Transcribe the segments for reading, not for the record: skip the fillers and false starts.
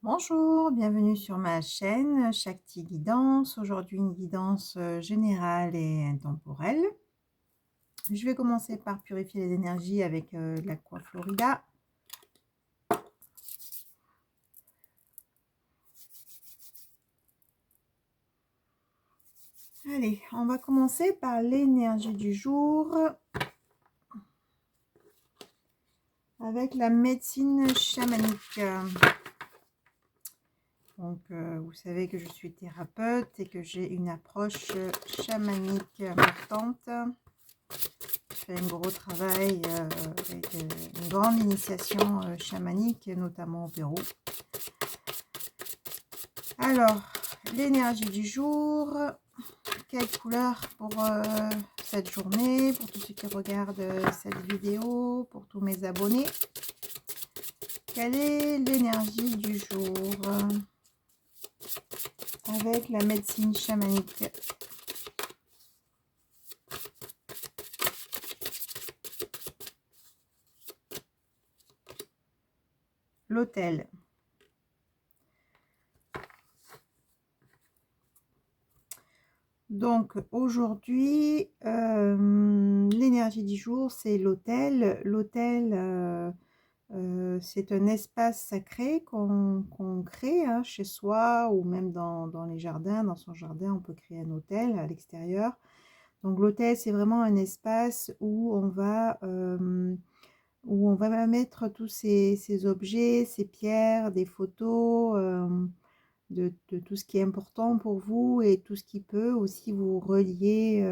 Bonjour, bienvenue sur ma chaîne Shakti Guidance. Aujourd'hui, une guidance générale et intemporelle. Je vais commencer par purifier les énergies avec de l'Aqua Florida. Allez, on va commencer par l'énergie du jour avec la médecine chamanique. Donc, vous savez que je suis thérapeute et que j'ai une approche chamanique importante. Je fais un gros travail avec une grande initiation chamanique, notamment au Pérou. Alors, l'énergie du jour, quelle couleur pour cette journée, pour tous ceux qui regardent cette vidéo, pour tous mes abonnés. Quelle est l'énergie du jour avec la médecine chamanique? L'autel. Donc aujourd'hui, l'énergie du jour, c'est l'autel. L'autel, c'est un espace sacré qu'on crée chez soi ou même dans les jardins. Dans son jardin, on peut créer un autel à l'extérieur. Donc l'autel, c'est vraiment un espace où on va mettre tous ces objets, ces pierres, des photos, de tout ce qui est important pour vous et tout ce qui peut aussi vous relier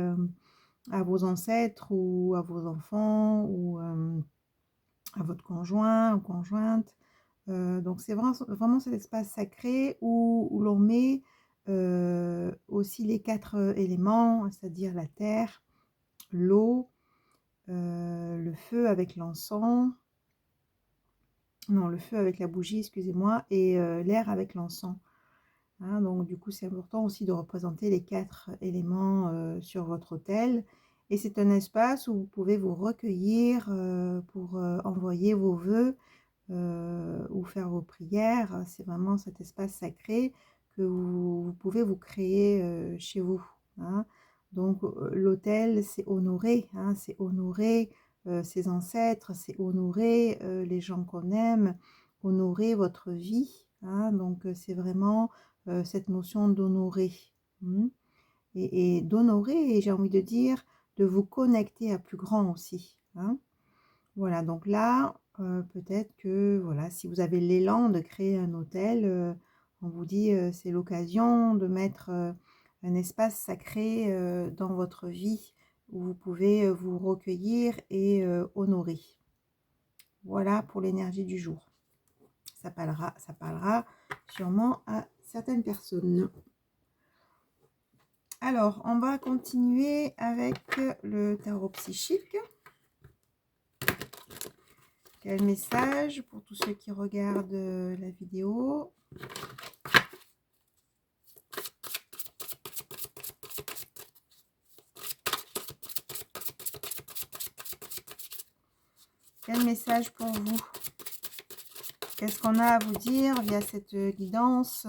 à vos ancêtres ou à vos enfants ou à votre conjoint ou conjointe. Donc c'est vraiment cet espace sacré où l'on met aussi les 4 éléments, c'est-à-dire la terre, l'eau, le feu avec l'encens, non, le feu avec la bougie, excusez-moi, et l'air avec l'encens. Hein, donc du coup, c'est important aussi de représenter les 4 éléments sur votre autel. Et c'est un espace où vous pouvez vous recueillir pour envoyer vos vœux ou faire vos prières. C'est vraiment cet espace sacré que vous pouvez vous créer chez vous. Hein. Donc l'autel, c'est honorer, hein, c'est honorer ses ancêtres, c'est honorer les gens qu'on aime, honorer votre vie. Hein. Donc c'est vraiment cette notion d'honorer. Et d'honorer, et j'ai envie de dire, de vous connecter à plus grand aussi. Hein. Voilà, donc là, peut-être que voilà, si vous avez l'élan de créer un hôtel, on vous dit c'est l'occasion de mettre un espace sacré dans votre vie où vous pouvez vous recueillir et honorer. Voilà pour l'énergie du jour. Ça parlera sûrement à certaines personnes. Alors, on va continuer avec le tarot psychique. Quel message pour tous ceux qui regardent la vidéo? Quel message pour vous? Qu'est-ce qu'on a à vous dire via cette guidance,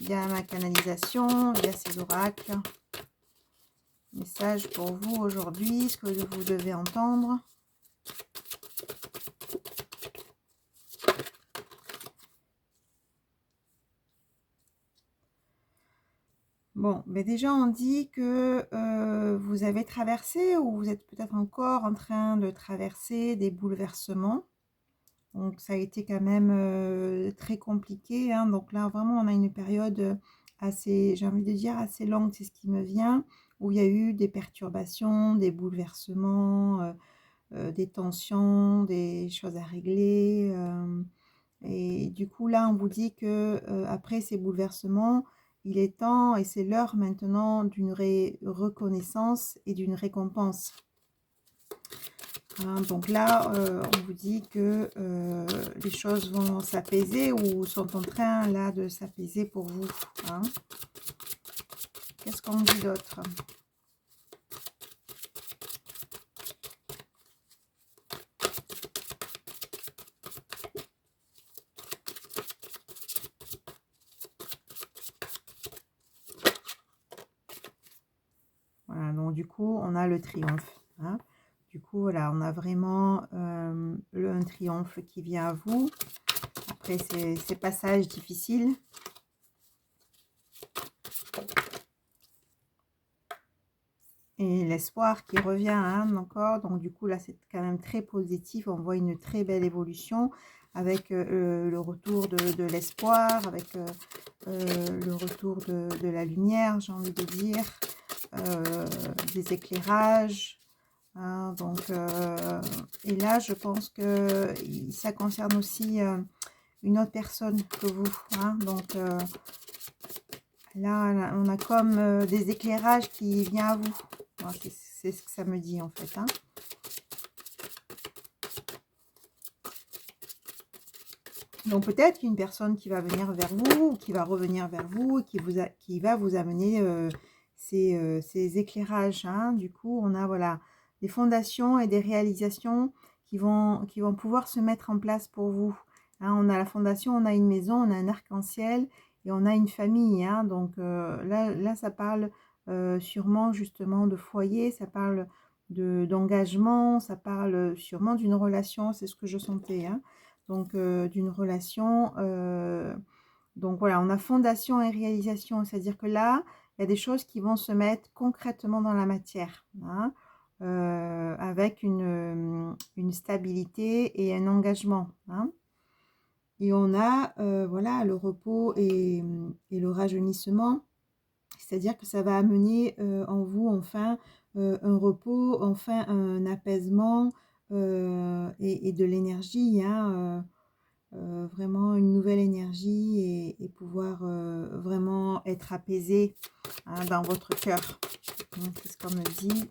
via ma canalisation, via ces oracles? Message pour vous aujourd'hui, ce que vous devez entendre. Bon, mais déjà on dit que vous avez traversé ou vous êtes peut-être encore en train de traverser des bouleversements. Donc ça a été quand même très compliqué. Hein. Donc là vraiment on a une période assez, j'ai envie de dire assez longue, c'est ce qui me vient, où il y a eu des perturbations, des bouleversements, des tensions, des choses à régler. Et du coup là on vous dit que après ces bouleversements, il est temps et c'est l'heure maintenant d'une reconnaissance et d'une récompense. Hein, donc là, on vous dit que les choses vont s'apaiser ou sont en train là de s'apaiser pour vous. Hein. Qu'est-ce qu'on dit d'autre? du coup, on a le triomphe. Hein. Du coup, voilà, on a vraiment un triomphe qui vient à vous. Après, ces passages difficiles. Et l'espoir qui revient hein, encore. Donc, du coup, là, c'est quand même très positif. On voit une très belle évolution avec le retour de l'espoir, avec le retour de la lumière, j'ai envie de dire, des éclairages. Hein, donc, et là, je pense que ça concerne aussi une autre personne que vous. Hein, donc, là, on a comme des éclairages qui viennent à vous. Bon, c'est ce que ça me dit en fait. Hein. Donc peut-être qu'une personne qui va venir vers vous, ou qui va revenir vers vous, qui va vous amener ces éclairages. Hein. Du coup, on a voilà, des fondations et des réalisations qui vont pouvoir se mettre en place pour vous. Hein. On a la fondation, on a une maison, on a un arc-en-ciel et on a une famille. Hein. Donc là, ça parle sûrement justement de foyer, ça parle d'engagement, ça parle sûrement d'une relation, c'est ce que je sentais. Hein. Donc d'une relation. Donc voilà, on a fondation et réalisation, c'est-à-dire que là, il y a des choses qui vont se mettre concrètement dans la matière, hein, avec une stabilité et un engagement. Hein. Et on a voilà, le repos et le rajeunissement, c'est-à-dire que ça va amener en vous enfin un repos, enfin un apaisement et de l'énergie, hein, vraiment une nouvelle énergie et pouvoir vraiment être apaisé hein, dans votre cœur. C'est ce qu'on me dit.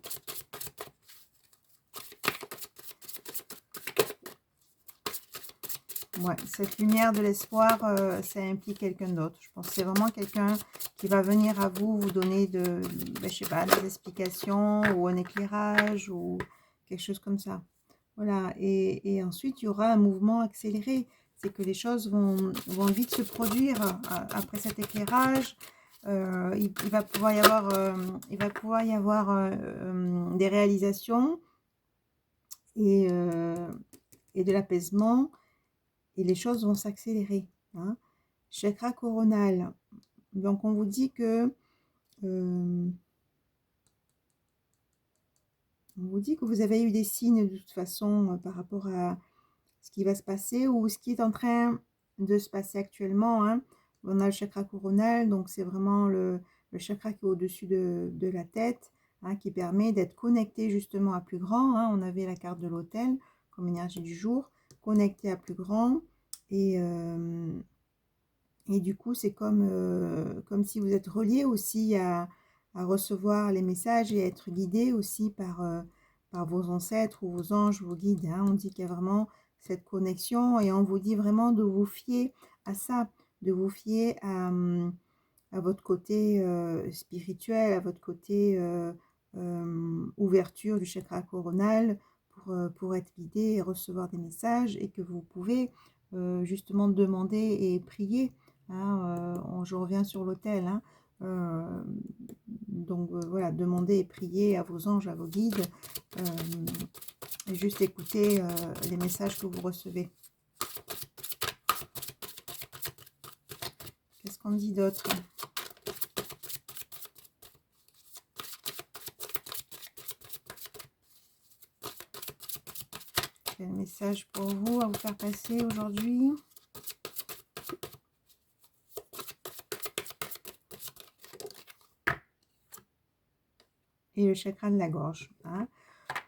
Ouais, cette lumière de l'espoir, ça implique quelqu'un d'autre. Je pense que c'est vraiment quelqu'un qui va venir à vous, vous donner je sais pas, des explications ou un éclairage ou quelque chose comme ça. Voilà, et ensuite, il y aura un mouvement accéléré. C'est que les choses vont vite se produire après cet éclairage. Il va pouvoir y avoir des réalisations et, et de l'apaisement. Et les choses vont s'accélérer. Hein. Chakra coronal. Donc, on vous dit que... on vous dit que vous avez eu des signes de toute façon par rapport à ce qui va se passer ou ce qui est en train de se passer actuellement. Hein. On a le chakra coronal, donc c'est vraiment le chakra qui est au-dessus de la tête, hein, qui permet d'être connecté justement à plus grand. Hein. On avait la carte de l'autel comme énergie du jour, connecté à plus grand. Et du coup, c'est comme si vous êtes relié aussi à recevoir les messages et à être guidé aussi par vos ancêtres ou vos anges, vos guides. Hein. On dit qu'il y a vraiment cette connexion et on vous dit vraiment de vous fier à ça, de vous fier à votre côté spirituel, à votre côté ouverture du chakra coronal pour être guidé et recevoir des messages et que vous pouvez justement demander et prier. Hein, je reviens sur l'autel. Hein, donc voilà, demandez et priez à vos anges, à vos guides, et juste écoutez les messages que vous recevez. Qu'est-ce qu'on dit d'autre? Quel message pour vous à vous faire passer aujourd'hui? Et le chakra de la gorge. Hein.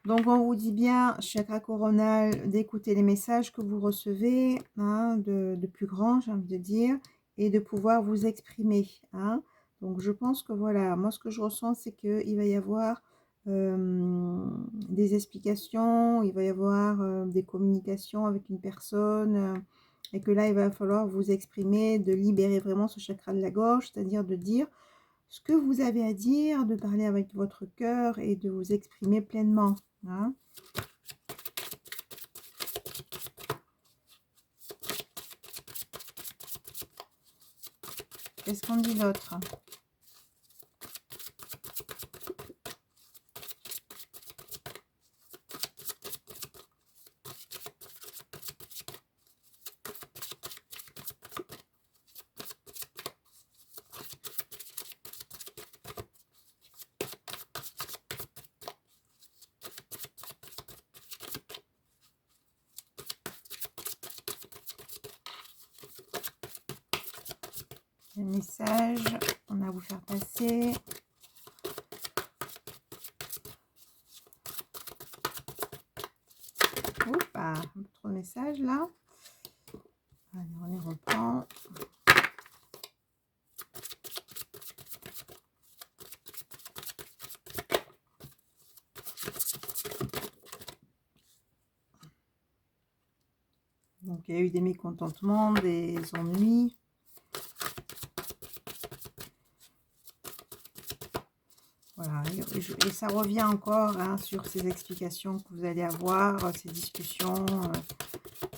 Donc, on vous dit bien, chakra coronal, d'écouter les messages que vous recevez, hein, de plus grand, j'ai envie de dire, et de pouvoir vous exprimer. Hein. Donc, je pense que voilà, moi, ce que je ressens, c'est qu'il va y avoir des explications, il va y avoir des communications avec une personne, et que là, il va falloir vous exprimer, de libérer vraiment ce chakra de la gorge, c'est-à-dire de dire ce que vous avez à dire, de parler avec votre cœur et de vous exprimer pleinement. Hein. Qu'est-ce qu'on dit d'autre? Quel message on a à vous faire passer? Oups, un peu trop de messages là. Allez, on les reprend. Donc, il y a eu des mécontentements, des ennuis. Voilà, et ça revient encore hein, sur ces explications que vous allez avoir, ces discussions.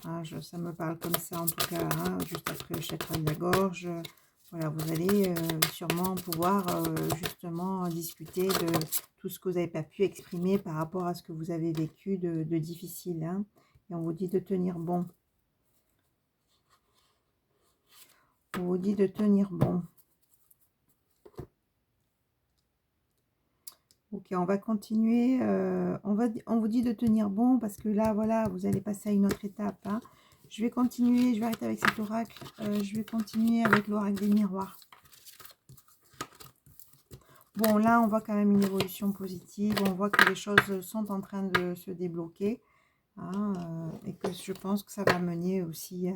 Hein, ça me parle comme ça en tout cas, hein, juste après le chakra de la gorge. Voilà, vous allez sûrement pouvoir justement discuter de tout ce que vous n'avez pas pu exprimer par rapport à ce que vous avez vécu de difficile. Hein, et on vous dit de tenir bon. On vous dit de tenir bon. Ok, on va continuer. On vous dit de tenir bon parce que là, voilà, vous allez passer à une autre étape. Hein. Je vais continuer, je vais arrêter avec cet oracle. Je vais continuer avec l'oracle des miroirs. Bon, là, on voit quand même une évolution positive. On voit que les choses sont en train de se débloquer. Hein, et que je pense que ça va mener aussi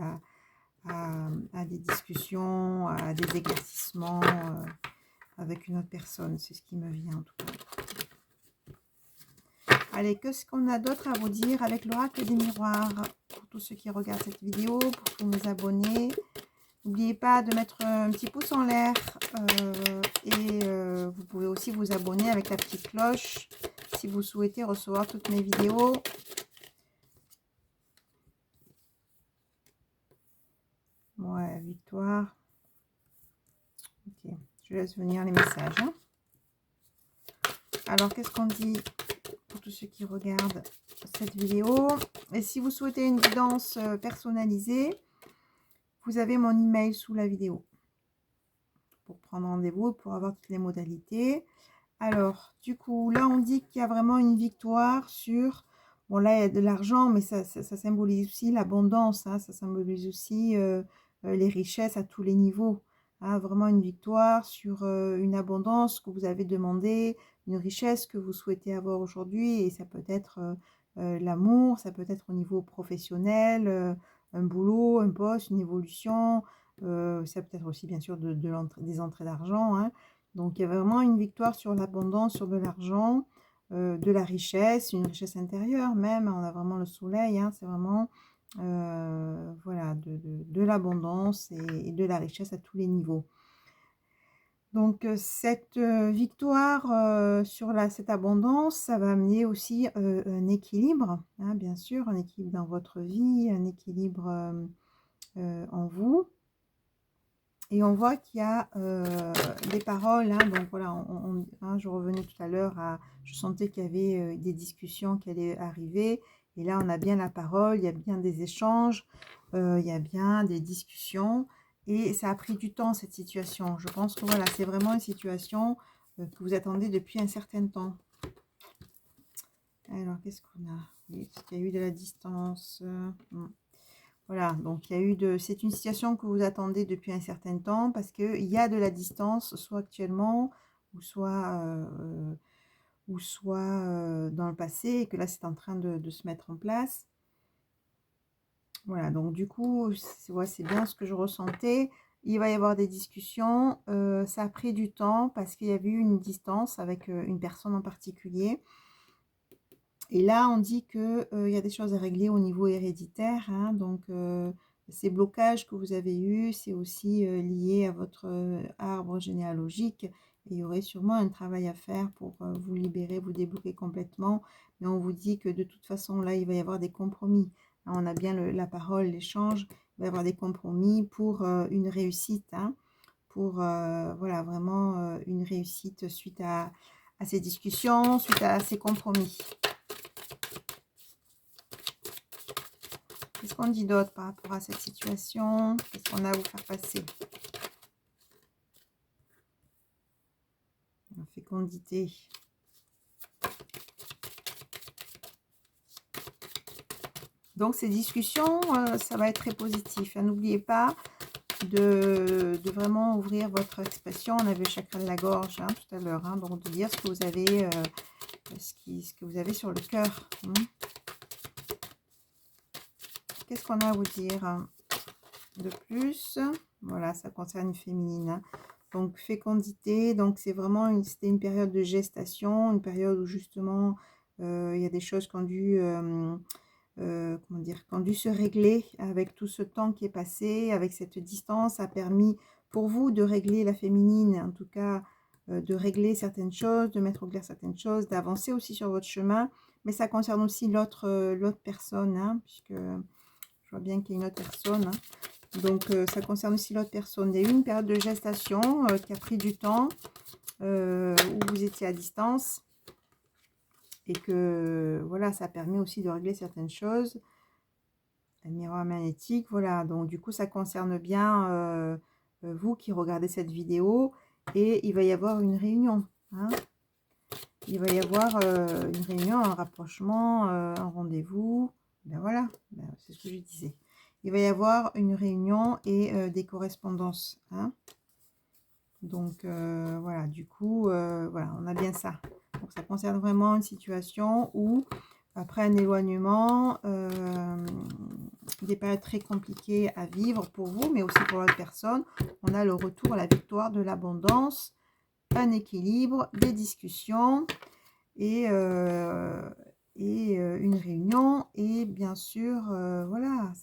à des discussions, à des éclaircissements avec une autre personne. C'est ce qui me vient en tout cas. Allez, qu'est-ce qu'on a d'autre à vous dire avec l'oracle des miroirs? Pour tous ceux qui regardent cette vidéo, pour tous mes abonnés, n'oubliez pas de mettre un petit pouce en l'air et vous pouvez aussi vous abonner avec la petite cloche si vous souhaitez recevoir toutes mes vidéos. Ouais, victoire. Ok, je laisse venir les messages. Hein. Alors, qu'est-ce qu'on dit pour tous ceux qui regardent cette vidéo? Et si vous souhaitez une guidance personnalisée, vous avez mon email sous la vidéo pour prendre rendez-vous, pour avoir toutes les modalités. Alors, du coup, là, on dit qu'il y a vraiment une victoire sur... Bon, là, il y a de l'argent, mais ça symbolise aussi l'abondance. Hein, ça symbolise aussi les richesses à tous les niveaux. Hein, vraiment une victoire sur une abondance que vous avez demandé, une richesse que vous souhaitez avoir aujourd'hui. Et ça peut être l'amour, ça peut être au niveau professionnel, un boulot, un poste, une évolution. Ça peut être aussi, bien sûr, des entrées d'argent. Hein. Donc, il y a vraiment une victoire sur l'abondance, sur de l'argent, de la richesse, une richesse intérieure même. On a vraiment le soleil, hein, c'est vraiment voilà, de l'abondance et de la richesse à tous les niveaux. Donc, cette victoire sur cette abondance, ça va amener aussi un équilibre, hein, bien sûr, un équilibre dans votre vie, un équilibre en vous. Et on voit qu'il y a des paroles, hein, donc voilà, hein, je revenais tout à l'heure, je sentais qu'il y avait des discussions qui allaient arriver, et là on a bien la parole, il y a bien des échanges, il y a bien des discussions, et ça a pris du temps cette situation. Je pense que voilà, c'est vraiment une situation que vous attendez depuis un certain temps. Alors, qu'est-ce qu'on a? Oui, parce qu'il y a eu de la distance. Voilà, donc il y a eu c'est une situation que vous attendez depuis un certain temps parce qu'il y a de la distance, soit actuellement, ou soit dans le passé, et que là c'est en train de se mettre en place. Voilà, donc du coup, c'est bien ce que je ressentais. Il va y avoir des discussions. Ça a pris du temps parce qu'il y avait eu une distance avec une personne en particulier. Et là, on dit qu'il y a des choses à régler au niveau héréditaire. Hein, donc, ces blocages que vous avez eus, c'est aussi lié à votre arbre généalogique. Et il y aurait sûrement un travail à faire pour vous libérer, vous débloquer complètement. Mais on vous dit que de toute façon, là, il va y avoir des compromis. Hein, on a bien la parole, l'échange. Il va y avoir des compromis pour une réussite. Hein, pour voilà, vraiment une réussite suite à ces discussions, suite à ces compromis. Qu'est-ce qu'on dit d'autre par rapport à cette situation? Qu'est-ce qu'on a à vous faire passer? La fécondité. Donc, ces discussions, ça va être très positif. N'oubliez pas, de vraiment ouvrir votre expression. On avait le chakra de la gorge hein, tout à l'heure, hein, donc de dire ce que vous avez, ce que vous avez sur le cœur. Hein. Qu'est-ce qu'on a à vous dire de plus? Voilà, ça concerne une féminine. Hein. Donc fécondité, donc c'est vraiment c'était une période de gestation, une période où justement il y a des choses qui ont dû comment dire, qui ont dû se régler avec tout ce temps qui est passé, avec cette distance, ça a permis pour vous de régler la féminine, en tout cas de régler certaines choses, de mettre au clair certaines choses, d'avancer aussi sur votre chemin, mais ça concerne aussi l'autre personne, hein, puisque je vois bien qu'il y a une autre personne. Hein. Donc ça concerne aussi l'autre personne. Il y a eu une période de gestation qui a pris du temps, où vous étiez à distance, et que voilà, ça permet aussi de régler certaines choses. Un miroir magnétique, voilà, donc du coup ça concerne bien vous qui regardez cette vidéo, et il va y avoir une réunion, hein. Il va y avoir une réunion, un rapprochement, un rendez-vous, ben voilà, ben, c'est ce que je disais. Il va y avoir une réunion et des correspondances, hein. Donc voilà, du coup, voilà, on a bien ça. Donc ça concerne vraiment une situation où, après un éloignement, des périodes très compliquées à vivre pour vous, mais aussi pour l'autre personne, on a le retour à la victoire de l'abondance, un équilibre, des discussions et une réunion, et bien sûr, voilà,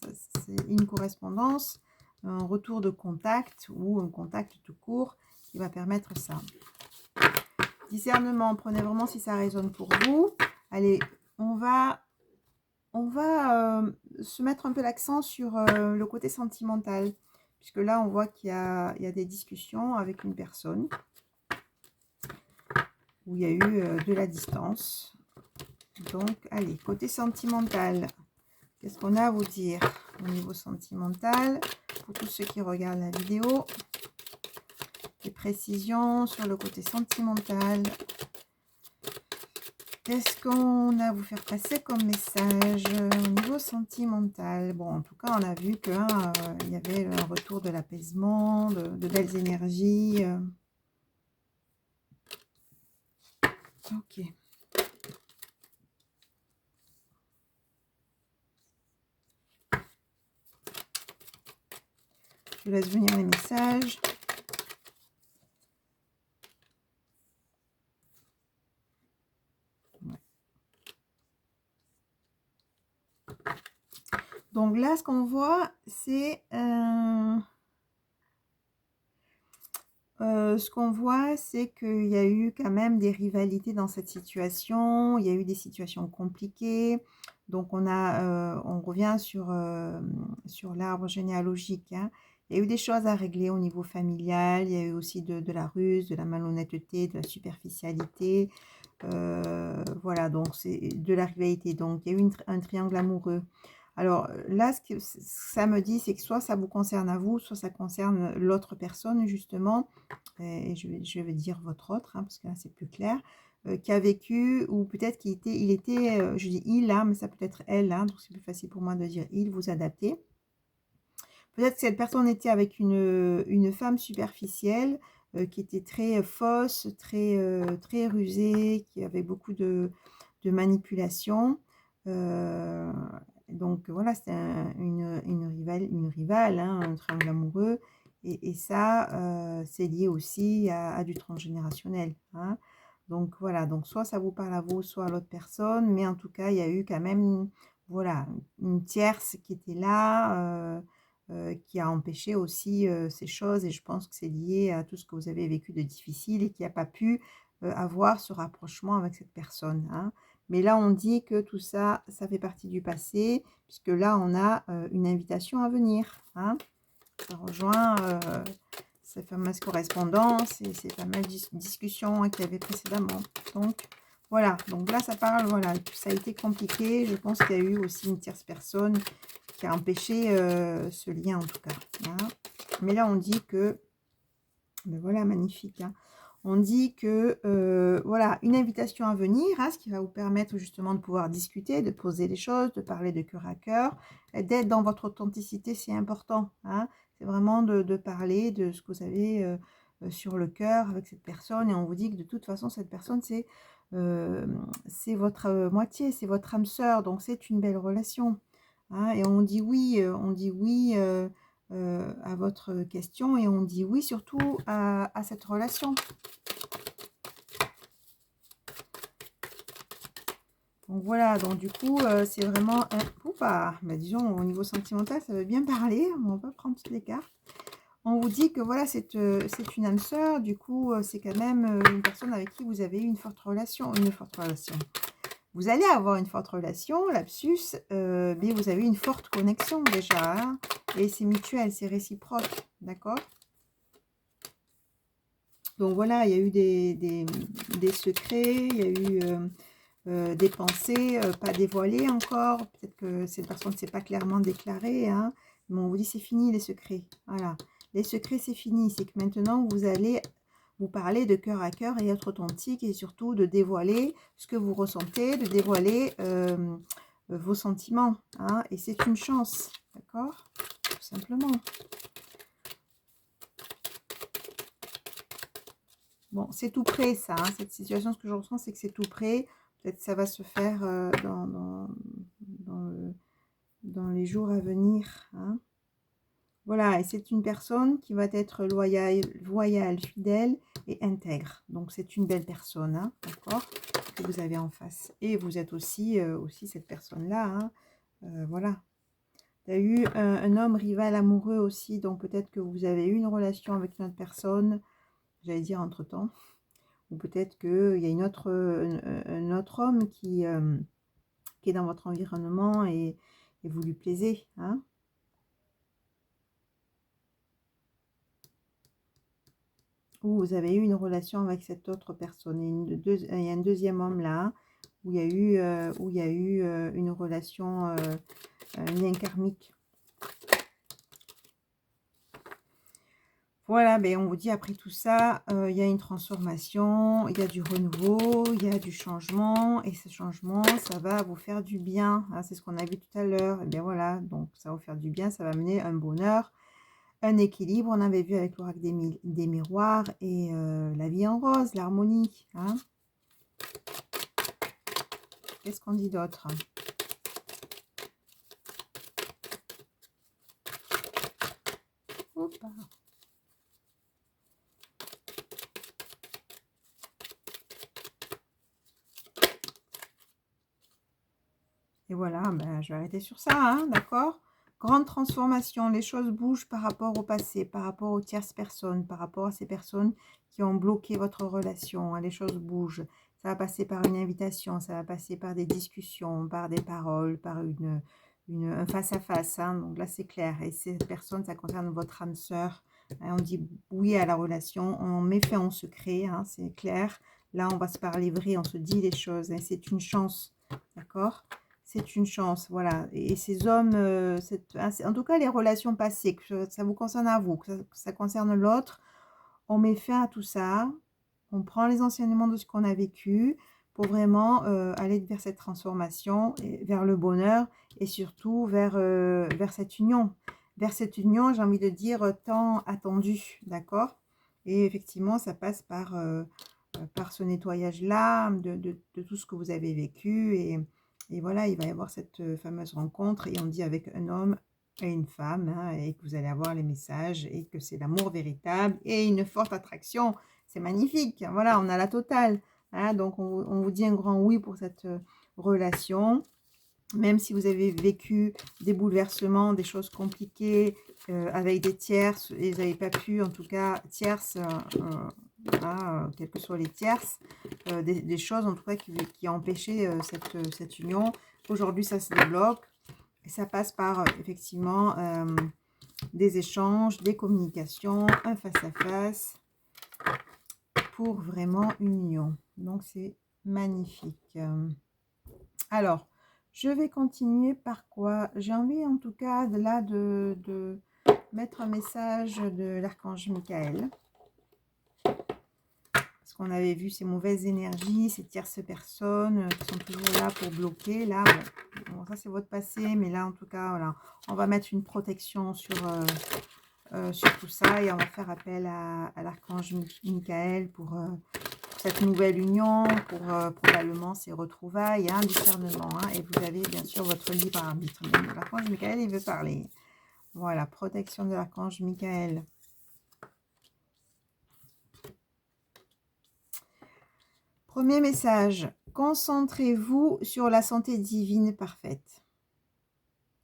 c'est une correspondance, un retour de contact ou un contact tout court qui va permettre ça. Discernement, prenez vraiment si ça résonne pour vous. Allez, on va se mettre un peu l'accent sur le côté sentimental, puisque là on voit qu'il y a des discussions avec une personne où il y a eu de la distance. Donc allez, côté sentimental, qu'est-ce qu'on a à vous dire au niveau sentimental pour tous ceux qui regardent la vidéo? Des précisions sur le côté sentimental. Qu'est-ce qu'on a à vous faire passer comme message au niveau sentimental? Bon, en tout cas, on a vu qu'il y avait un retour de l'apaisement, de belles énergies. Ok. Je laisse venir les messages. Ouais. Donc là, ce qu'on voit, c'est... ce qu'on voit, c'est qu'il y a eu quand même des rivalités dans cette situation. Il y a eu des situations compliquées. Donc, on revient sur l'arbre généalogique. Hein. Il y a eu des choses à régler au niveau familial. Il y a eu aussi de la ruse, de la malhonnêteté, de la superficialité. Voilà, donc c'est de la rivalité. Donc, il y a eu un triangle amoureux. Alors là, ce que ça me dit, c'est que soit ça vous concerne à vous, soit ça concerne l'autre personne, justement, et je vais dire votre autre, hein, parce que là, c'est plus clair, qui a vécu, ou peut-être il était je dis il, là, mais ça peut être elle, hein, donc c'est plus facile pour moi de dire il, vous adaptez. Peut-être que cette personne était avec une femme superficielle, qui était très fausse, très rusée, qui avait beaucoup de manipulation. Donc voilà, c'était une rivale, hein, un triangle amoureux. Et ça, c'est lié aussi à du transgénérationnel. Hein. Donc voilà, donc soit ça vous parle à vous, soit à l'autre personne. Mais en tout cas, il y a eu quand même voilà, une tierce qui était là, qui a empêché aussi ces choses. Et je pense que c'est lié à tout ce que vous avez vécu de difficile et qui n'a pas pu avoir ce rapprochement avec cette personne. Hein. Mais là, on dit que tout ça, ça fait partie du passé, puisque là, on a une invitation à venir. Hein. Ça rejoint ces fameuses correspondances et ces fameuses discussions qu'il y avait précédemment. Donc, voilà. Donc là, ça parle, voilà, ça a été compliqué. Je pense qu'il y a eu aussi une tierce personne qui a empêché ce lien, en tout cas. Hein. Mais là, on dit que, ben voilà, magnifique. Hein. On dit que, voilà, une invitation à venir, hein, ce qui va vous permettre justement de pouvoir discuter, de poser les choses, de parler de cœur à cœur, d'être dans votre authenticité, c'est important, hein. C'est vraiment de parler de ce que vous avez sur le cœur avec cette personne. Et on vous dit que de toute façon, cette personne, c'est votre moitié, c'est votre âme sœur. Donc, c'est une belle relation, hein. Et on dit oui à votre question et on dit oui surtout à cette relation. Donc voilà, donc du coup, c'est vraiment un... Oupa, bah, disons, au niveau sentimental, ça veut bien parler. On va prendre toutes les cartes. On vous dit que voilà, c'est une âme sœur. Du coup, c'est quand même une personne avec qui vous avez eu une forte relation. Une forte relation. Vous allez avoir une forte relation, lapsus, mais vous avez une forte connexion déjà. Hein, et c'est mutuel, c'est réciproque. D'accord? Donc voilà, il y a eu des secrets, il y a eu... des pensées pas dévoilées encore. Peut-être que cette personne ne s'est pas clairement déclarée. Hein. Mais on vous dit c'est fini les secrets. Voilà. Les secrets, c'est fini. C'est que maintenant, vous allez vous parler de cœur à cœur et être authentique et surtout de dévoiler ce que vous ressentez, de dévoiler vos sentiments. Hein. Et c'est une chance. D'accord? Tout simplement. Bon, c'est tout près ça. Hein. Cette situation, ce que je ressens, c'est que c'est tout près. Peut-être que ça va se faire dans les jours à venir. Hein. Voilà, et c'est une personne qui va être loyale, fidèle et intègre. Donc, c'est une belle personne, hein, d'accord, que vous avez en face. Et vous êtes aussi cette personne-là. Hein, voilà. Il y a eu un homme rival amoureux aussi. Donc, peut-être que vous avez eu une relation avec une autre personne, j'allais dire entre-temps. Ou peut-être qu'il y a un autre homme qui est dans votre environnement et vous lui plaisez. Hein. Ou vous avez eu une relation avec cette autre personne. Il y a un deuxième homme là, où il y a eu une relation, un lien karmique. Voilà, ben on vous dit après tout ça, il y a une transformation, il y a du renouveau, il y a du changement. Et ce changement, ça va vous faire du bien. Hein, c'est ce qu'on a vu tout à l'heure. Et bien voilà, donc ça va vous faire du bien, ça va mener un bonheur. Un équilibre, on avait vu avec l'oracle des miroirs et la vie en rose, l'harmonie. Hein. Qu'est-ce qu'on dit d'autre? Et voilà, ben, je vais arrêter sur ça, hein, d'accord? Grande transformation, les choses bougent par rapport au passé, par rapport aux tierces personnes, par rapport à ces personnes qui ont bloqué votre relation. Hein, les choses bougent. Ça va passer par une invitation, ça va passer par des discussions, par des paroles, par un face-à-face. Hein, donc là, c'est clair. Et ces personnes, ça concerne votre âme sœur. Hein, on dit oui à la relation, on met fin au secret, hein, c'est clair. Là, on va se parler vrai, on se dit les choses. Hein, c'est une chance, d'accord? C'est une chance, voilà. Et ces hommes, en tout cas les relations passées, que ça vous concerne à vous, que ça concerne l'autre, on met fin à tout ça. On prend les enseignements de ce qu'on a vécu pour vraiment aller vers cette transformation, et vers le bonheur et surtout vers cette union. Vers cette union, j'ai envie de dire, tant attendue, d'accord? Et effectivement, ça passe par ce nettoyage-là, de tout ce que vous avez vécu. Et voilà, il va y avoir cette fameuse rencontre. Et on dit avec un homme et une femme. Hein, et que vous allez avoir les messages. Et que c'est l'amour véritable. Et une forte attraction. C'est magnifique. Voilà, on a la totale. Hein, donc, on vous dit un grand oui pour cette relation. Même si vous avez vécu des bouleversements, des choses compliquées avec des tierces. Et vous n'avez pas pu, en tout cas, tierces... quelles que soient les tierces, des choses en tout cas qui ont empêché cette union. Aujourd'hui, ça se débloque et ça passe par effectivement des échanges, des communications, un face-à-face pour vraiment une union. Donc, c'est magnifique. Alors, je vais continuer par quoi? J'ai envie en tout cas de mettre un message de l'archange Michael. Parce qu'on avait vu ces mauvaises énergies, ces tierces personnes qui sont toujours là pour bloquer. Là, bon, ça c'est votre passé, mais là en tout cas, voilà, on va mettre une protection sur tout ça et on va faire appel à l'archange Michael pour cette nouvelle union, pour probablement ces retrouvailles, un discernement. Et vous avez bien sûr votre libre arbitre. L'archange Michael, il veut parler. Voilà, protection de l'archange Michael. Premier message, concentrez-vous sur la santé divine parfaite.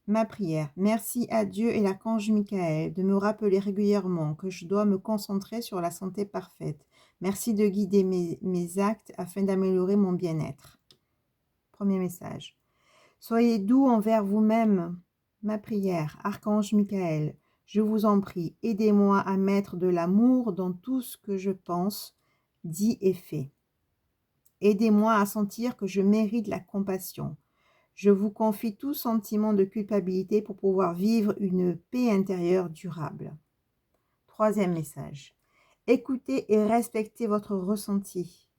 Ma prière, merci à Dieu et l'archange Michael de me rappeler régulièrement que je dois me concentrer sur la santé parfaite. Merci de guider mes actes afin d'améliorer mon bien-être. Premier message, soyez doux envers vous-même. Ma prière, archange Michael, je vous en prie, aidez-moi à mettre de l'amour dans tout ce que je pense, dis et fais. Aidez-moi à sentir que je mérite la compassion. Je vous confie tout sentiment de culpabilité pour pouvoir vivre une paix intérieure durable. Troisième message. Écoutez et respectez votre ressenti.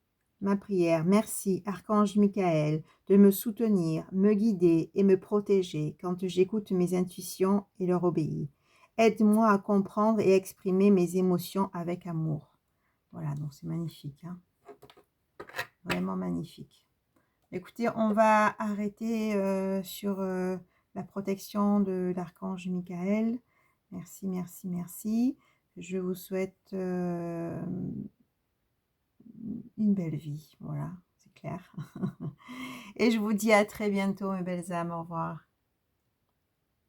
Ma prière, merci, archange Michael, de me soutenir, me guider et me protéger quand j'écoute mes intuitions et leur obéis. Aide-moi à comprendre et exprimer mes émotions avec amour. Voilà, donc c'est magnifique, hein. Vraiment magnifique. Écoutez, on va arrêter sur la protection de l'archange Michael. Merci, merci, merci. Je vous souhaite une belle vie. Voilà, c'est clair. Et je vous dis à très bientôt, mes belles âmes. Au revoir.